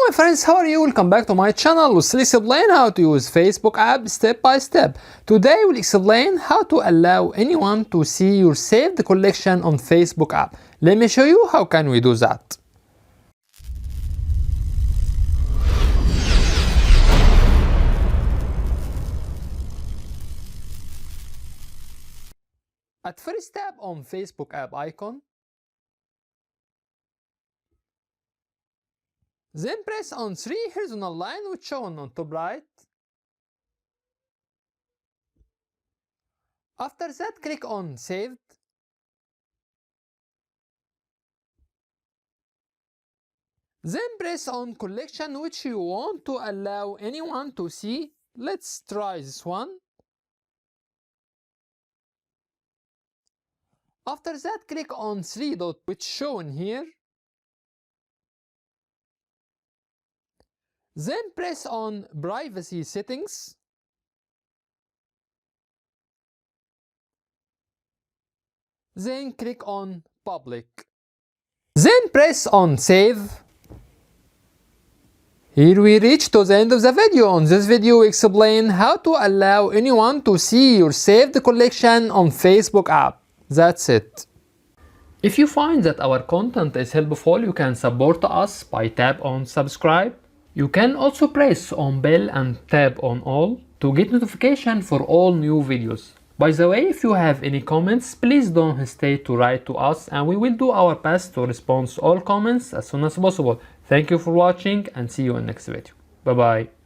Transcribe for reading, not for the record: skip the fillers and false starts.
my friends, how are you? Welcome back to my channel. We'll explain how to use Facebook app step by step. Today we'll explain how to allow anyone to see your saved collection on Facebook app. Let me show you how can we do that. At first tap on Facebook app icon. Then press on 3 horizontal line which shown on top right. After that, click on Saved. Then press on Collection which you want to allow anyone to see. Let's try this one. After that, click on 3 dot which shown here. Then press on Privacy Settings. Then click on Public. Then press on Save. Here we reach to the end of the video. On this video we explain how to allow anyone to see your saved collection on Facebook app. That's it. If you find that our content is helpful, you can support us by tap on subscribe. You can also press on bell and tap on all to get notification for all new videos. By the way, if you have any comments, please don't hesitate to write to us and we will do our best to respond to all comments as soon as possible. Thank you for watching and see you in next video. Bye bye.